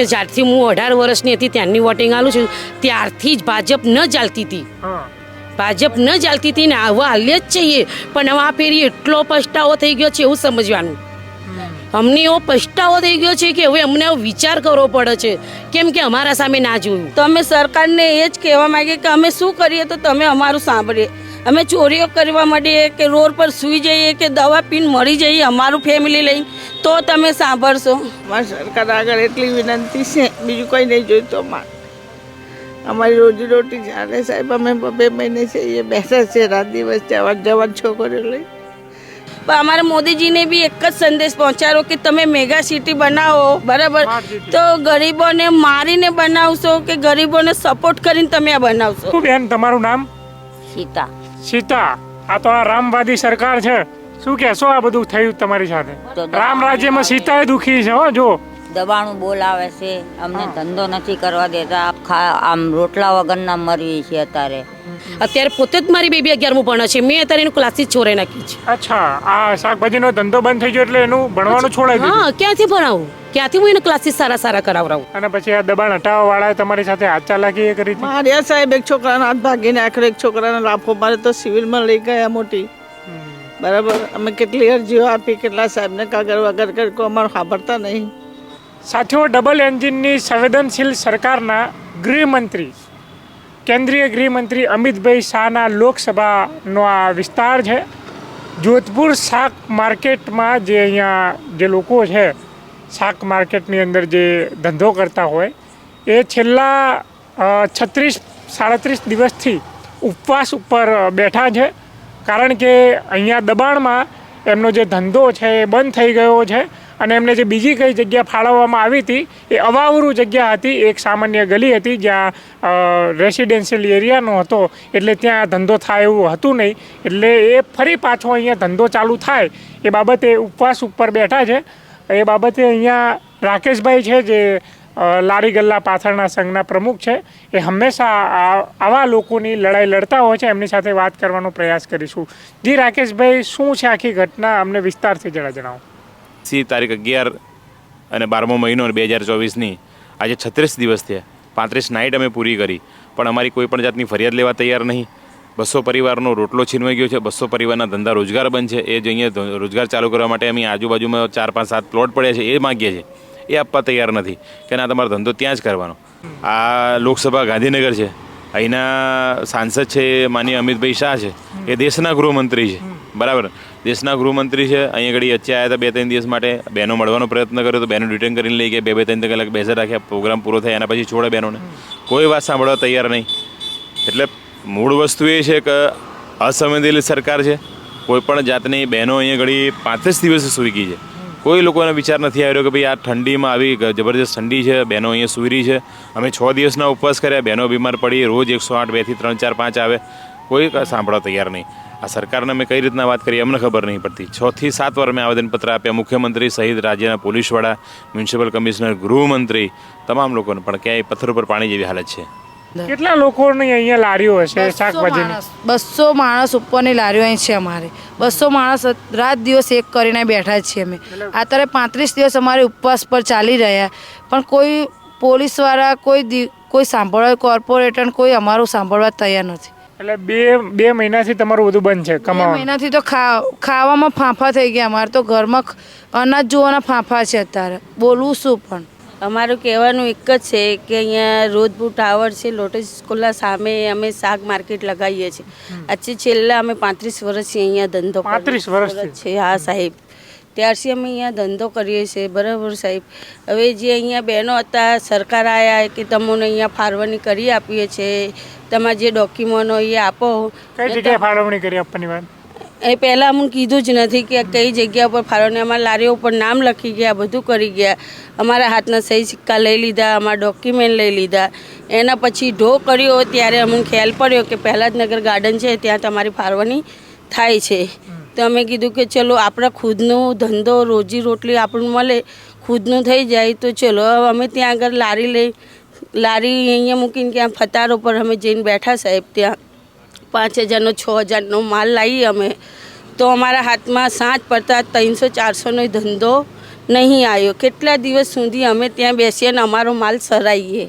જ્યારથી હું 18 વર્ષની હતી ત્યારની વોટિંગ આલું છું ત્યારથી જ ભાજપ ન ચાલતી હતી, ભાજપ ન ચાલતી હતી ને હવે હાલે જ છીએ. પણ હવે આ ફેરી એટલો પસ્તાવો થઈ ગયો છે એવું સમજવાનું, અમને એવો પસ્તાવો થઈ ગયો છે કે હવે અમને વિચાર કરવો પડે છે, કેમ કે અમારા સામે ના જોયું. તો અમે સરકારને એ જ કહેવા માંગીએ કે અમે શું કરીએ તો તમે અમારું સાંભળીએ. અમે ચોરીઓ કરવા માંડીએ કે રોડ પર સૂઈ જઈએ કે દવા પીને મરી જઈએ અમારું ફેમિલી લઈને તો તમે સાંભળશો. મારી સરકાર આગળ એટલી વિનંતી છે, બીજું કંઈ નહીં જોઈતું. અમારી રોજીરોટી ચાલે સાહેબ. અમે 2 મહિને છે એ બેઠા છે, રાત દિવસ જવાન છોકરીઓ લઈ. પણ અમારે મોદીજીને બી એક જ સંદેશ પહોંચાડો કે તમે મેગા સિટી બનાવો, બરાબર, તો ગરીબોને મારીને બનાવશો કે ગરીબોને સપોર્ટ કરીને તમે આ બનાવશો. શું બેન તમારું નામ? સીતા. સીતા, આ તો આ રામવાદી સરકાર છે. શું કહેશો આ બધું થયું તમારી સાથે? રામ રાજ્યમાં સીતાએ દુખી છે. હો જો દબાણું બોલાવે છે, અમને ધંધો નથી કરવા દેતા, આમ રોટલા વગરના મરવી છે. અત્યારે પોતે જ મારી બેબી 11મું ભણે છે, મેં અત્યારે એનું ક્લાસીસ છોડાઈ નાખી છે. અચ્છા, આ શાકભાજીનો ધંધો બંધ થઈ ગયો એટલે એનું ભણવાનું છોડાઈ દીધું. હા, ક્યાંથી ભણાવું, ક્યાંથી હું એને ક્લાસીસ સારા કરાવરાવું? અને પછી આ દબાણ હટાવવા વાળાએ તમારી સાથે હાથ ચાલાકી કરી હતી? માર્યા સાહેબ. એક છોકરાનો હાથ ભાગી નાખ્યો, એક છોકરાનો લાફો મારે તો સિવિલમાં લઈ ગયા મોટી. બરાબર, અમે કેટલી અરજીઓ આપી, કેટલા સાહેબને કાગળ વગર કરી, અમારું સાંભળતા નહીં. સાથીઓ, ડબલ એન્જિનની સંવેદનશીલ સરકારના ગૃહમંત્રી, કેન્દ્રીય ગૃહમંત્રી અમિતભાઈ શાહના લોકસભાનો આ વિસ્તાર છે. જોધપુર શાક માર્કેટમાં જે અહીંયા જે લોકો છે, શાક માર્કેટની અંદર જે ધંધો કરતા હોય એ છેલ્લા 36-37 દિવસથી ઉપવાસ ઉપર બેઠા છે. કારણ કે અહીંયા દબાણમાં એમનો જે ધંધો છે એ બંધ થઈ ગયો છે અને એમને જે બીજી કઈ જગ્યા ફાળવવામાં આવી હતી એ અવાવરું જગ્યા હતી, એક સામાન્ય ગલી હતી જ્યાં રેસિડેન્શિયલ એરિયાનો હતો, એટલે ત્યાં ધંધો થાય એવું હતું નહીં. એટલે એ ફરી પાછો અહીંયા ધંધો ચાલુ થાય એ બાબતે ઉપવાસ ઉપર બેઠા છે. એ બાબતે અહીંયા રાકેશભાઈ છે જે લારી ગલ્લા પાથરના સંઘના પ્રમુખ છે, એ હંમેશા આવા લોકોની લડાઈ લડતા હોય છે. એમની સાથે વાત કરવાનો પ્રયાસ કરીશું. જી રાકેશભાઈ, શું છે આખી ઘટના, અમને વિસ્તારથી જરા જણાવો. તારીખ 11 અને 12મો મહિનો 2024ની આજે 36 દિવસ થયા. 35 નાઇટ અમે પૂરી કરી, પણ અમારી કોઈ પણ જાતની ફરિયાદ લેવા તૈયાર નહીં. 200 પરિવારનો રોટલો છીનવાઈ ગયો છે, 200 પરિવારના ધંધા રોજગાર બંધ છે. એ જે અહીંયા રોજગાર ચાલુ કરવા માટે અમે આજુબાજુમાં 4, 5, 7 પ્લોટ પડ્યા છે એ માગીએ છીએ, એ આપવા તૈયાર નથી કે ના તમારો ધંધો ત્યાં જ કરવાનો. આ લોકસભા ગાંધીનગર છે, અહીંના સાંસદ છે માનનીય અમિતભાઈ શાહ છે, એ દેશના ગૃહમંત્રી છે. બરાબર, દેશના ગૃહમંત્રી છે. અહીં આગળ વચ્ચે આવ્યા હતા 2-3 દિવસ માટે, બહેનો મળવાનો પ્રયત્ન કર્યો તો બહેનો રિટર્ન કરીને લઈ ગયા. 2-3 કલાક બેસી રાખ્યા, પ્રોગ્રામ પૂરો થાય એના પછી છોડે બહેનોને. કોઈ વાત સાંભળવા તૈયાર નહીં. એટલે મૂળ વસ્તુ એ છે કે અસંવેદનશીલ સરકાર છે. કોઈ પણ જાતની બહેનો અહીંયા ઘડી 35 દિવસે સૂઈ ગઈ છે. કોઈ લોકોને વિચાર નથી આવ્યો કે ભાઈ આ ઠંડીમાં આવી જબરજસ્ત ઠંડી છે, બહેનો અહીંયા સૂઈ રહી છે. અમે 6 દિવસના ઉપવાસ કર્યા, બહેનો બીમાર પડી, રોજ 108, 2 થી 3, 4, 5 આવે, કોઈ સાંભળવા તૈયાર નહીં. આ સરકારને અમે કઈ રીતના વાત કરીએ અમને ખબર નહીં પડતી. 6 થી 7 વાર અમે આવેદનપત્ર આપ્યા, મુખ્યમંત્રી સહિત રાજ્યના પોલીસ વડા, મ્યુનિસિપલ કમિશનર, ગૃહમંત્રી, તમામ લોકોને, પણ ક્યાંય પથ્થર ઉપર પાણી જેવી હાલત છે. કેટલા લોકોની અહીંયા લારીઓ હશે શાકભાજીની? 200 માણસ ઉપરની લારીઓ અહીં છે અમારે. 200 માણસ રાત દિવસ એક કરીને બેઠા છીએ અમે. અત્યારે 35 દિવસ અમારે ઉપવાસ પર ચાલી રહ્યા, પણ કોઈ પોલીસવાળા, કોઈ સાંભળવા, કોર્પોરેટર કોઈ અમારું સાંભળવા તૈયાર નથી. એટલે બે મહિનાથી તમારું બધું બંધ છે કમાવાનું? 2 મહિનાથી તો ખાવામાં ફાંફા થઈ ગયા. અમારે તો ઘરમાં અનાજ જોવાના ફાંફા છે. અત્યારે બોલવું શું? પણ અમારું કહેવાનું એક જ છે કે અહીંયા રોધપુર ટાવર છે, લોટસ સ્કૂલના સામે અમે શાક માર્કેટ લગાવીએ છીએ. આજે છેલ્લા અમે 35 વર્ષથી અહીંયા ધંધો 35 વર્ષ છે. હા સાહેબ, ત્યારથી અમે અહીંયા ધંધો કરીએ છીએ. બરાબર સાહેબ, હવે જે અહીંયા બહેનો હતા, સરકાર આવ્યા કે તમને અહીંયા ફાળવણી કરી આપીએ છીએ, તમારા જે ડોક્યુમેન્ટો એ આપો. કઈ જગ્યાએ ફાળવણી કરી આપવાની વાત? એ પહેલાં અમને કીધું જ નથી કે કઈ જગ્યા પર ફાળવણી. અમારા લારીઓ ઉપર નામ લખી ગયા, બધું કરી ગયા. અમારા હાથના સહી સિક્કા લઈ લીધા, અમારા ડોક્યુમેન્ટ લઈ લીધા. એના પછી ઢો કર્યો ત્યારે અમને ખ્યાલ પડ્યો કે પહેલાજનગર ગાર્ડન છે, ત્યાં તમારી ફાળવણી થાય છે. તો અમે કીધું કે ચલો આપણા ખુદનો ધંધો, રોજી રોટલી આપણને મળે, ખુદનું થઈ જાય તો ચલો. હવે અમે ત્યાં આગળ લારી અહીંયા મૂકીને ત્યાં ફતારો પર અમે જઈને બેઠા સાહેબ. ત્યાં 5000નો 6000નો માલ લાવીએ અમે, તો અમારા હાથમાં સાંજ પડતા 300-400નો ધંધો નહીં આવ્યો. કેટલા દિવસ સુધી અમે ત્યાં બેસીએ ને અમારો માલ સરાઈએ.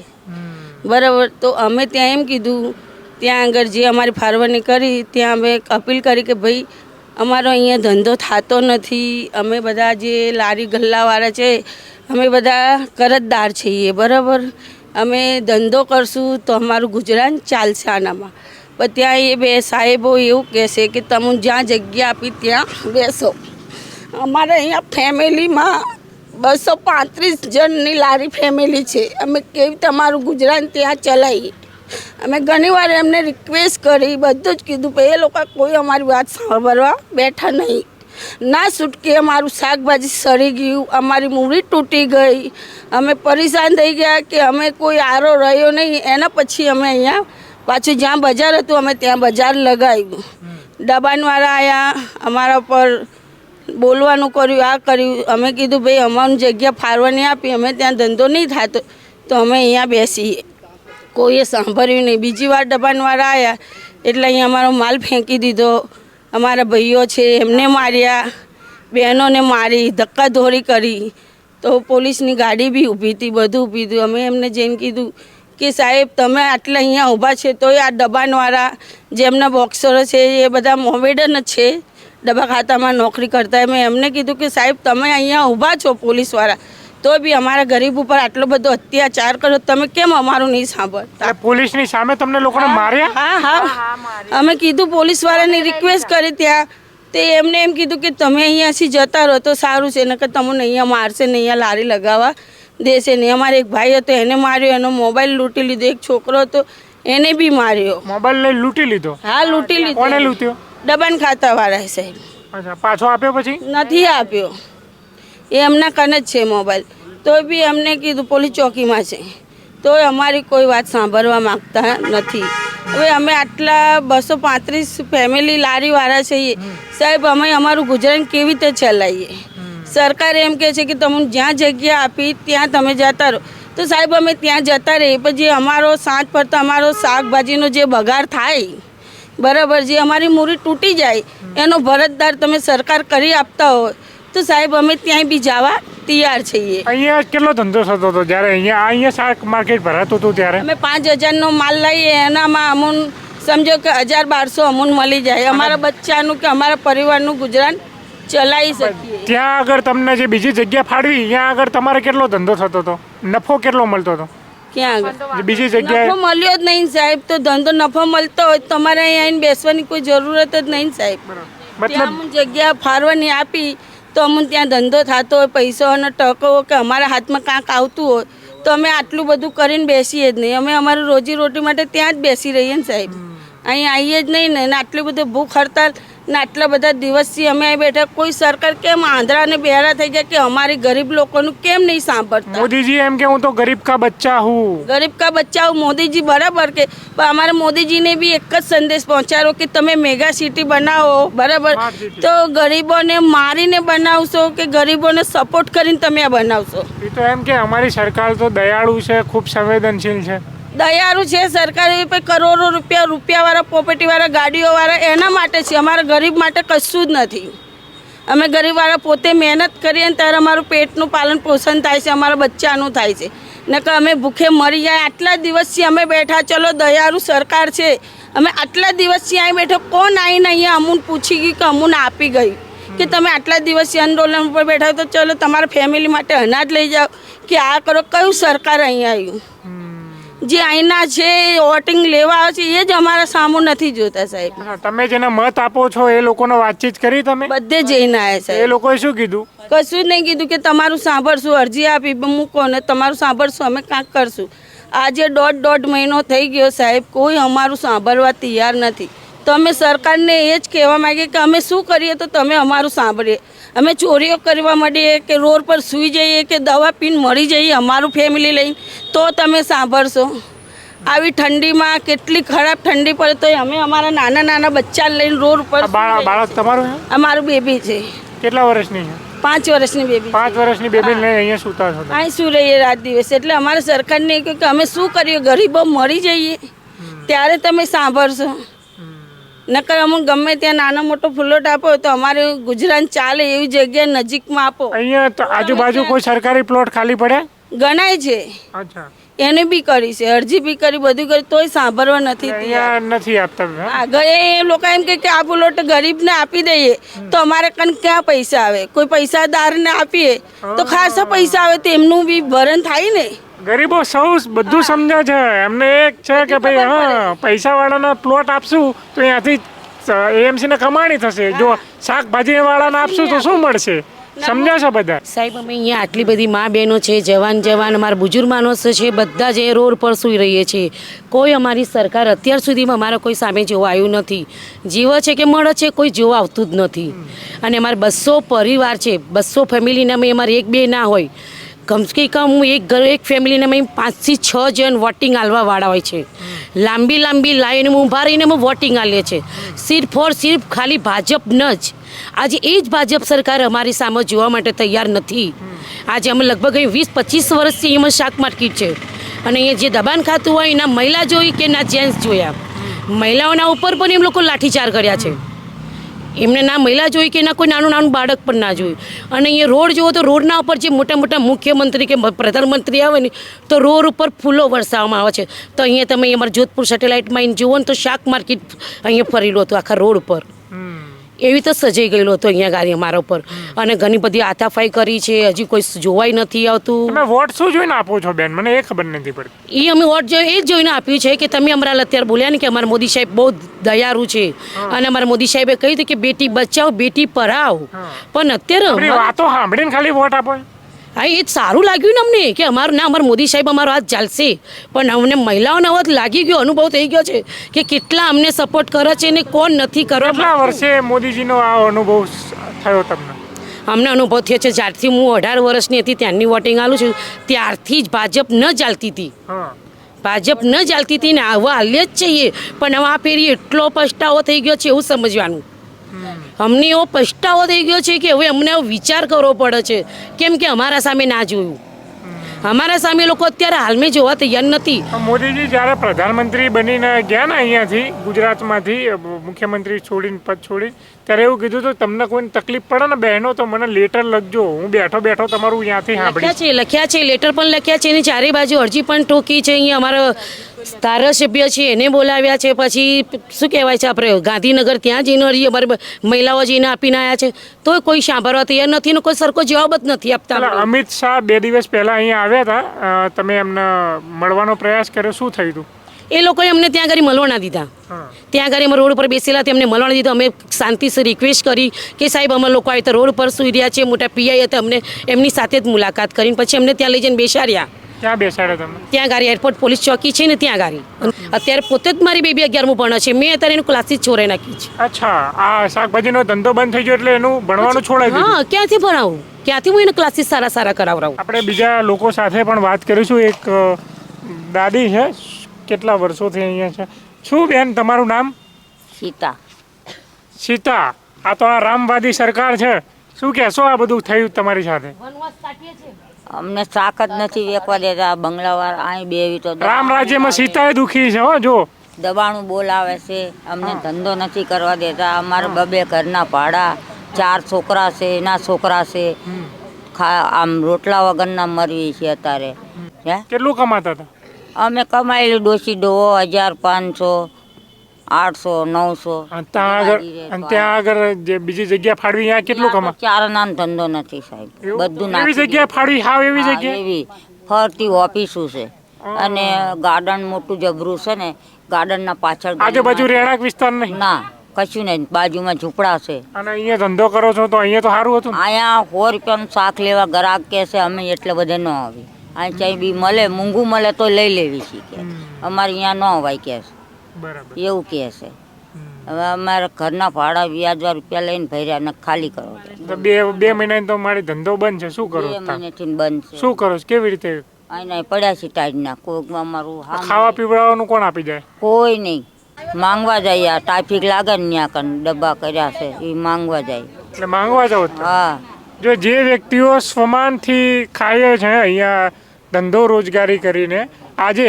બરાબર, તો અમે ત્યાં એમ કીધું, ત્યાં આગળ જે અમારી ફાળવણી કરી ત્યાં અમે અપીલ કરી કે ભાઈ અમારો અહીંયા ધંધો થતો નથી, અમે બધા જે લારી ગલ્લાવાળા છે અમે બધા કરજદાર છીએ. બરાબર, અમે ધંધો કરશું તો અમારું ગુજરાન ચાલશે આનામાં. પણ ત્યાં એ બે સાહેબો એવું કહેશે કે તમે જ્યાં જગ્યા આપી ત્યાં બેસો. અમારે અહીંયા ફેમિલીમાં 235 જણની લારી ફેમિલી છે. અમે કેવી તમારું ગુજરાન ત્યાં ચલાવીએ. અમે ઘણીવાર એમને રિક્વેસ્ટ કરી, બધું જ કીધું, પણ એ લોકો કોઈ અમારી વાત સાંભળવા બેઠા નહીં. ના છૂટકે અમારું શાકભાજી સડી ગયું, અમારી મૂડી તૂટી ગઈ, અમે પરેશાન થઈ ગયા કે અમે કોઈ આરો રહ્યો નહીં. એના પછી અમે અહીંયા પાછું જ્યાં બજાર હતું અમે ત્યાં બજાર લગાવ્યું. દબાણવાળા આવ્યા, અમારા પર બોલવાનું કર્યું, આ કર્યું. અમે કીધું ભાઈ અમારું જગ્યા ફાળવાની આપી, અમે ત્યાં ધંધો નહીં થતો તો અમે અહીંયા બેસીએ. કોઈએ સાંભળ્યું નહીં. બીજી વાર દબાણવાળા આવ્યા એટલે અહીંયા અમારો માલ ફેંકી દીધો. અમારા ભાઈઓ છે એમને માર્યા, બહેનોને મારી, ધક્કાધોરી કરી. તો પોલીસની ગાડી બી ઊભી હતી, બધું ઊભી હતું. અમે એમને જઈને કીધું કે સાહેબ તમે આટલા અહીંયા ઊભા છે તો આ દબાણવાળા જેમના બોક્સરો છે એ બધા મોમેડન જ છે, ડબ્બા ખાતામાં નોકરી કરતા. મેં એમને કીધું કે સાહેબ તમે અહીંયા ઊભા છો પોલીસવાળા, તો બી અમારા ગરીબ ઉપર આટલો બધો અત્યાચાર કરો, તમે કેમ અમારું નહીં સાંભળતા? પોલીસની સામે તમને લોકોને માર્યા? હા, અમે કીધું પોલીસવાળાની રિક્વેસ્ટ કરી ત્યાં, તે એમને એમ કીધું કે તમે અહીંયાથી જતા રહો તો સારું છે, નકર તમને અહીંયા મારશે ને અહીંયા લારી લગાવવા દેશે નહીં. અમારે એક ભાઈ હતો એને માર્યો, એનો મોબાઈલ લૂંટી લીધો. એક છોકરો હતો એને બી માર્યો. મોબાઈલ લઈ લૂંટી લીધો? હા, લૂંટી લીધો. કોને લૂંટ્યો? દબાણ ખાતાવાળા સાહેબ. અચ્છા, પાછો આપ્યો પછી? નથી આપ્યો, એ એમના કને જ છે મોબાઈલ. તો બી અમને કીધું પોલીસ ચોકીમાં છે, તો અમારી કોઈ વાત સાંભળવા માગતા નથી. હવે અમે આટલા 235 ફેમિલી લારીવાળા છીએ સાહેબ, અમે અમારું ગુજરાન કેવી રીતે ચલાવીએ? સરકાર એમ કહે છે કે તમે જ્યાં જગ્યા આપી ત્યાં તમે જતા રહો, તો સાહેબ અમે ત્યાં જતા રહીએ. પછી અમારો સાંજ પડતા અમારો શાકભાજીનો જે બગાડ થાય, બરાબર, જે અમારી મૂડી તૂટી જાય એનો ભરતદાર તમે સરકાર કરી આપતા હોય તો સાહેબ અમે ત્યાં બી જવા તૈયાર છીએ. અહીંયા કેટલો ધંધો થતો હતો જ્યારે અહીંયા શાક માર્કેટ ભરાતું હતું ત્યારે? અમે 5000નો માલ લઈએ, એનામાં અમૂન સમજો કે 1000-1200 અમૂન મળી જાય. અમારા બચ્ચાનું કે અમારા પરિવારનું ગુજરાન ચલાવી શકીએ. ત્યાં આગળ તમને જે બીજી જગ્યા ફાળવી, ત્યાં આગળ તમારે કેટલો ધંધો થતો હતો? નફો કેટલો મળતો હતો? ક્યાં આગળ બીજી જગ્યાએ નફો મળ્યો જ નહીં સાહેબ. તો ધંધો નફો મળતો હોય તો તમારે અહીંયા આવીને બેસવાની કોઈ જરૂરત જ નહીં સાહેબ. ત્યાં અમુક જગ્યા ફાળવાની આપી તો અમને ત્યાં ધંધો થતો હોય, પૈસાનો ટકો કે અમારા હાથમાં કાંક આવતું હોય તો અમે આટલું બધું કરીને બેસીએ જ નહીં. અમે અમારી રોજીરોટી માટે ત્યાં જ બેસી રહીએ ને સાહેબ, અહીંયા આવીએ જ નહીં ને. આટલી બધી ભૂખ હડતાલ ને આટલા બધા દિવસથી અમે અહીં બેઠા. કોઈ સરકાર કેમ આંધળા ને બહેરા થઈ ગયા કે અમારી ગરીબ લોકોનું કેમ નહીં સાંભળતા? મોદીજી એમ કે હું તો ગરીબ કા બચ્ચા હું, ગરીબ કા બચ્ચા હું, મોદીજી બરાબર કે, પણ અમારે મોદીજીને બી એક જ સંદેશ પહોંચાડો કે તમે મેગા સિટી બનાવો, બરાબર, તો ગરીબોને મારીને બનાવશો કે ગરીબોને સપોર્ટ કરીને તમે આ બનાવશો? એ તો એમ કે અમારી સરકાર તો દયાળુ છે, ખૂબ સંવેદનશીલ છે. દયાળુ છે સરકાર, કરોડો રૂપિયાવાળા પ્રોપર્ટીવાળા ગાડીઓવાળા એના માટે છે, અમારા ગરીબ માટે કશું જ નથી. અમે ગરીબવાળા પોતે મહેનત કરીએ ને ત્યારે અમારું પેટનું પાલન પોષણ થાય છે, અમારા બચ્ચાનું થાય છે, નકર અમે ભૂખે મરી જાય. આટલા દિવસથી અમે બેઠા, ચલો દયાળુ સરકાર છે, અમે આટલા દિવસથી અહીં બેઠા, કોણ આવીને અહીંયા અમૂન પૂછી ગયું કે અમૂન આપી ગયું કે તમે આટલા દિવસથી આંદોલન ઉપર બેઠા તો ચલો તમારા ફેમિલી માટે અનાજ લઈ જાઓ કે આ કરો? કયું સરકાર અહીંયા આવ્યું? જે અહીંના છે વોટિંગ લેવા આવે છે એ જ અમારા સામું નથી જોતા સાહેબ. તમે જેને મત આપો છો એ લોકોને વાતચીત કરી તમે? બધે જઈને આવ્યા સાહેબ. એ લોકોએ શું કીધું? કશું જ નહીં કીધું કે તમારું સાંભળશું, અરજી આપી મૂકો ને તમારું સાંભળશું, અમે કાંઈક કરશું. આજે દોઢ મહિનો થઈ ગયો સાહેબ, કોઈ અમારું સાંભળવા તૈયાર નથી. તો અમે સરકારને એ જ કહેવા માંગીએ કે અમે શું કરીએ તો તમે અમારું સાંભળીએ. અમે ચોરીઓ કરવા માંડીએ કે રોડ પર સૂઈ જઈએ કે દવા પીને મરી જઈએ અમારું ફેમિલી લઈને તો તમે સાંભળશો? આવી ઠંડીમાં કેટલી ખરાબ ઠંડી પડે તો અમે અમારા નાના બચ્ચા લઈને રોડ ઉપર. બાળક તમારું? અમારું બેબી છે. કેટલા વર્ષની છે? 5 વર્ષની બેબી. 5 વર્ષની બેબી લઈને અહીંયા સૂતા છો? અહીં શું રહીએ રાત દિવસ. એટલે અમારે સરકારને કહ્યું કે અમે શું કરીએ, ગરીબો મરી જઈએ ત્યારે તમે સાંભળશો નકર અમુક ગમે ત્યાં નાનો મોટો ફ્લોટ આપો તો અમારે ગુજરાત ચાલે એવી જગ્યા નજીકમાં આપો. અહીંયા તો આજુબાજુ કોઈ સરકારી પ્લોટ ખાલી પડ્યા ગણાય છે, અચ્છા એને બી કરી છે, અરજી બી કરી, બધું કરી, તોય સાંભળવા નથી તૈયાર. અહીંયા નથી આપતા હે? આગળ એ લોકો એમ કે આ પ્લોટ ગરીબને આપી દઈએ તો અમારે કન ક્યાં પૈસા આવે? કોઈ પૈસાદારને આપીએ તો ખાસા પૈસા આવે તો એમનું બી ભરણ થાય ને. ગરીબો સૌ બધું સમજે છે, એમને એક છે કે ભાઈ હા પૈસા વાળાને પ્લોટ આપશું તો અહીંયાથી એએમસી ને કમાણી થશે, જો શાકભાજી વાળાને આપશું તો શું મળશે? સમજ્યા છે બધા? સાહેબ અમે અહીંયા આટલી બધી મા બહેનો છે, જવાન અમારા બુજુર્ગ માણસો છે, બધા જ એ રોડ પર સૂઈ રહીએ છીએ. કોઈ અમારી સરકાર અત્યાર સુધીમાં અમારા કોઈ સામે જોવા આવ્યું નથી. જીવે છે કે મળે છે કોઈ જોવા આવતું જ નથી. અને અમારે 200 પરિવાર છે, 200 ફેમિલીના મેં અમારે 1-2 ના હોય, કમસે કમ હું એક ફેમિલીને મેં 5 થી 6 જણ વોટિંગ આલવા વાળા હોય છે. લાંબી લાઈન ઊભા રહીને અમે વોટિંગ આલીએ છીએ, સિર્ફ ખાલી ભાજપને જ. આજે એ જ ભાજપ સરકાર અમારી સામે જોવા માટે તૈયાર નથી. આજે અમે લગભગ 20-25 વર્ષથી એમાં શાક માર્કેટ છે અને અહીંયા જે દબાણ ખાતું હોય એના મહિલા જોઈ કે ના જેન્ટ્સ જોયા, મહિલાઓના ઉપર પણ એમ લોકો લાઠીચાર કર્યા છે. એમને ના મહિલા જોઈ કે ના કોઈ નાનું બાળક પણ ના જોયું. અને અહીંયા રોડ જુઓ તો રોડના ઉપર જે મોટા મુખ્યમંત્રી કે પ્રધાનમંત્રી આવે ને તો રોડ ઉપર ફૂલો વરસાવવામાં આવે છે. તો અહીંયા તમે અમારા જોધપુર સેટેલાઇટમાં જુઓ ને તો શાક માર્કેટ અહીંયા ફરેલું હતું આખા રોડ ઉપર, એવી તો સજાઈ ગયેલો હતો અહીંયા ગાડી અમારા ઉપર. અને ઘણી બધી આતાફાઈ કરી છે, હજી કોઈ જોવાય નથી આવતું. તમે વોટ શું જોઈને આપો છો બેન? મને એ ખબર નથી પડતી. એ અમે વોટ એ જ જોઈને આપ્યું છે કે તમે અમારા અત્યારે બોલ્યા ને કે અમારા મોદી સાહેબ બહુ દયાળુ છે અને અમારા મોદી સાહેબે કહ્યું હતું કે બેટી બચાવો બેટી પઢાઓ. પણ અત્યારે વાતો સાંભળીને ખાલી વોટ આપો? હા, એ જ સારું લાગ્યું ને અમને કે અમારા મોદી સાહેબ અમારો હાથ ચાલશે. પણ અમને મહિલાઓનો હાથ લાગી ગયો, અનુભવ થઈ ગયો છે કે કેટલા અમને સપોર્ટ કરે છે ને કોણ નથી કરવા. કેટલા વર્ષે મોદીજીનો આ અનુભવ થયો તમને? અમને અનુભવ થયો છે જ્યારથી હું 18 વર્ષની હતી ત્યાંની વોટિંગ આલું છું, ત્યારથી જ ભાજપ ન ચાલતી હતી. ભાજપ ન ચાલતી હતી ને હવે હાલે જ છીએ. પણ હવે આ ફેરી એટલો પછતાવો થઈ ગયો છે એવું સમજવાનું. અમને એવો પછતાવો થઈ ગયો છે કે હવે અમને વિચાર કરવો પડે છે, કેમ કે અમારા સામે ના જોયું. અમારા સામે લોકો અત્યારે હાલમાં જોવા તૈયાર નથી. મોદીજી જ્યારે પ્રધાનમંત્રી બનીને ગયા ને અહીંયાથી ગુજરાતમાંથી મુખ્યમંત્રી છોડીને પદ છોડી, ત્યારે એવું કીધું હતું તમને કોઈ તકલીફ પડે ને બહેનો તો મને લેટર લખજો, હું બેઠો તમારું અહીંયાથી સાંભળીશ. લખ્યા છે લેટર પણ લખ્યા છે અને ચારે બાજુ અરજી પણ ઠોકી છે. અહીંયા અમારા ધારાસભ્ય છે એને બોલાવ્યા છે, પછી શું કહેવાય છે આપણે ગાંધીનગર ત્યાં જઈને અરજી અમારે મહિલાઓ જઈને આપીને આવ્યા છે, તો કોઈ સાંભળવા તૈયાર નથી ને કોઈ સરખો જવાબ જ નથી આપતા. અમિત શાહ 2 દિવસ પહેલા અહીંયા આવ્યા હતા, તમે એમને મળવાનો પ્રયાસ કર્યો, શું થયું હતું? એ લોકોએ અમને ત્યાં આગળ મળવા ના દીધા. ત્યાં આગળ અમે રોડ પર બેસેલા તેમને મળવા ના દીધા. અમે શાંતિથી રિક્વેસ્ટ કરી કે સાહેબ અમે લોકો આવી તો રોડ પર સુઈ રહ્યા છે, મોટા પીઆઈ હતા, અમને એમની સાથે જ મુલાકાત કરીને પછી અમને ત્યાં લઈ જઈને બેસાડ્યા. ક્યાં બેસાડ્યા તમે? ત્યાં ગાડી એરપોર્ટ પોલીસ ચોકી છે ને ત્યાં ગાડી. અત્યારે પોતે જ મારી બેબી 11મું ભણે છે, મેં અત્યારે એનું ક્લાસીસ છોડાઈ નાખી છે. અચ્છા, આ શાકભાજીનો ધંધો બંધ થઈ ગયો એટલે એનું ભણવાનું છોડાઈ દીધું? હા, ક્યાંથી ભણાવું, ક્યાંથી હું એને ક્લાસીસ સારા કરાવરાવું. આપણે બીજા લોકો સાથે પણ વાત કરીશું. એક દાદી છે, કેટલા વર્ષોથી અહીંયા છે. શું બેન તમારું નામ? સીતા. સીતા, આ તો આ રામવાદી સરકાર છે, શું કહેશો આ બધું થયું તમારી સાથે? અમને શાક જ નથી વેચવા દેતા, બંગલાવાળા અહીં બેવી તો રામ રાજ્યમાં સીતાએ દુખી છે. હો, જો દબાણું બોલાવે છે, અમને ધંધો નથી કરવા દેતા. અમારે 2 ઘરના ભાડા, 4 છોકરા છે, એના છોકરા છે, આમ રોટલા વગરના મરવી છે અત્યારે. કેટલું કમાતા હતા? અમે કમાયેલું ડોસી ડોહો 1500, 800, 900. ત્યાં આગળ જે બીજી જગ્યા ફાળવી ત્યાં કેટલું કમા? ચારણા ધંધો નથી સાહેબ, બધું એવી જગ્યા ફાળવી, હાવ એવી જગ્યા એવી ફરતી ઓફિસો છે અને ગાર્ડન મોટું જબરું છે ને, ગાર્ડનના પાછળ આજુબાજુ રહેણાંક વિસ્તાર નહીં? ના, કશું નહીં, બાજુમાં ઝૂંપડા છે. અને અહીંયા ધંધો કરો છો તો અહીંયા તો સારું હતું. અહીંયા 100 રૂપિયાનું શાક લેવા ગ્રાહક કહે છે, અમે એટલે બધે ન આવી. અહીં ચાઈ બી મળે, મોંઘું મળે તો લઈ લેવી છે કે અમારે અહીંયા ન અવાય કે છે, એવું કહે છે. હવે અમારે ઘરના ભાડા 2000 રૂપિયા લઈને ભર્યા ને ખાલી કરો. 2 મહિના તો મારી ધંધો બંધ છે, શું કરો? 2 મહિનાથી બંધ છે. શું કરો? કેવી રીતે? અહીં પડ્યા છે ટાઈડના. કોઈ અમારું ખાવા પીવડાવવાનું કોણ આપી જાય? કોઈ નહીં, માંગવા જાય. આ ટ્રાફિક લાગે ને ત્યાં કન ડબ્બા કર્યા છે એ માંગવા જાય. એટલે માંગવા જાવ? હા. જો જે વ્યક્તિઓ સ્વમાનથી ખાય છે અહીંયા ધંધો રોજગારી કરીને, આજે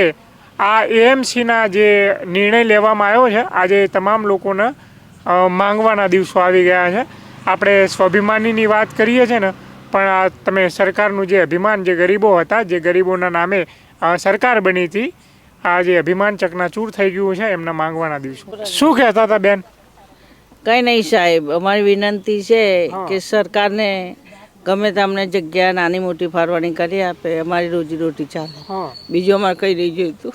આ એએમસીના જે નિર્ણય લેવામાં આવ્યો છે, આજે તમામ લોકોને માંગવાના દિવસો આવી ગયા છે. આપણે સ્વાભિમાનીની વાત કરીએ છીએ ને, પણ આ તમે સરકારનું જે અભિમાન, જે ગરીબો હતા, જે ગરીબોના નામે સરકાર બની હતી, આ જે અભિમાન ચકનાચૂર થઈ ગયું છે, એમના માંગવાના દિવસો. શું કહેતા હતા બેન? કંઈ નહીં સાહેબ, અમારી વિનંતી છે કે સરકારને ગમે તમને જગ્યા નાની મોટી ફાળવણી કરી આપે, અમારી રોજીરોટી ચાલે. બીજું અમારે કંઈ નહીં જોઈતું.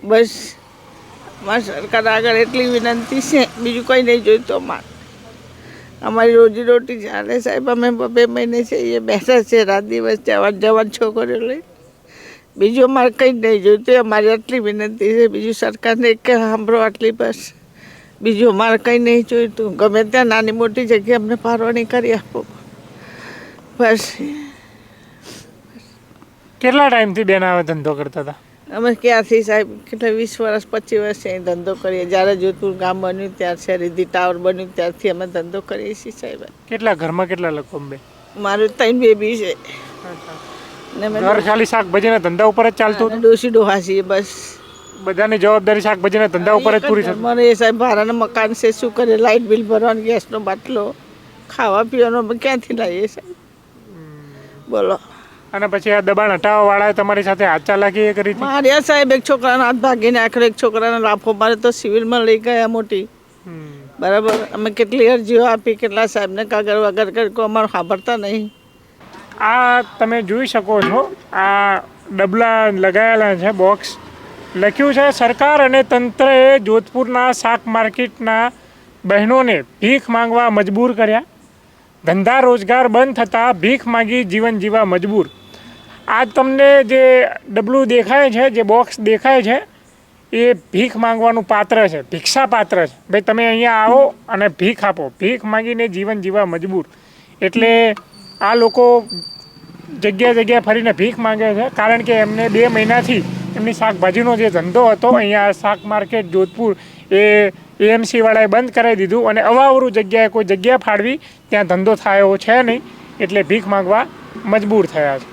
બસ અમારી સરકાર આગળ એટલી વિનંતી છે, બીજું કંઈ નહીં જોઈતું અમારે. અમારી રોજીરોટી ચાલે સાહેબ. અમે 2 મહિને છે એ બેઠા છે, રાત દિવસ જવાન છોકરીઓ લઈ. બીજું અમારે કંઈ નહીં જોઈતું. અમારી આટલી વિનંતી છે, બીજું સરકારને એક સાંભળો આટલી બસ. બીજું અમારે કંઈ નહીં જોઈતું. ગમે ત્યાં નાની મોટી જગ્યાએ અમને ફાળવણી કરી આપો બસ. કેટલા ટાઈમથી બેન આ ધંધો કરતા હતા? અમે ક્યાંથી સાહેબ, કેટલા 20 વર્ષ 25 વર્ષ અહીં ધંધો કરીએ. જ્યારે જોધપુર ગામ બન્યું ત્યારથી, રીધી ટાવર બન્યું ત્યારથી અમે ધંધો કરીએ છીએ સાહેબ. કેટલા ઘરમાં કેટલા લોકો? બે. મારું 3 બેબી છે ને ઘર ખાલી શાકભાજીના ધંધા ઉપર જ ચાલતું હતું? ડોસી ડોહા છીએ બસ. બધાની જવાબદારી શાકભાજીના ધંધા ઉપર જ પૂરી થતી? અમારે એ સાહેબ ભાડાના મકાન છે, શું કરે? લાઇટ બિલ ભરવાનું, ગેસનો બાટલો, ખાવા પીવાનો અમે ક્યાંથી લાવીએ સાહેબ? બોલો. અને પછી આ દબાણ હટાવવા વાળાએ તમારી સાથે હાથ ચાલાકી એ કરી હતી? માર્યા સાહેબ. એક છોકરાનો હાથ ભાગીને આખરે, એક છોકરાનો લાફો મારે તો સિવિલમાં લઈ ગયા મોટી. બરાબર. અમે કેટલી અરજીઓ આપી, કેટલા સાહેબને કાગળ વગર કરી, અમારું સાંભળતા નહીં. આ તમે જોઈ શકો છો, આ ડબલા લગાવેલા છે, બોક્સ લખ્યું છે સરકાર અને તંત્રએ જોધપુરના શાક માર્કેટના બહેનોને ભીખ માંગવા મજબૂર કર્યા. ધંધા રોજગાર બંધ થતાં ભીખ માંગી જીવન જીવવા મજબૂર. આ તમને જે ડબલું દેખાય છે, જે બોક્સ દેખાય છે, એ ભીખ માંગવાનું પાત્ર છે, ભિક્ષા પાત્ર છે. ભાઈ તમે અહીંયા આવો અને ભીખ આપો. ભીખ માંગીને જીવન જીવવા મજબૂર. એટલે આ લોકો જગ્યા ફરીને ભીખ માંગે છે, કારણ કે એમને 2 મહિનાથી એમની શાકભાજીનો જે ધંધો હતો અહીંયા શાક માર્કેટ જોધપુર, એ એએમસી વાળાએ બંધ કરાવી દીધું અને અવાવરું જગ્યાએ કોઈ જગ્યા ફાળવી ત્યાં ધંધો થાય એવો છે નહીં, એટલે ભીખ માંગવા મજબૂર થયા છે.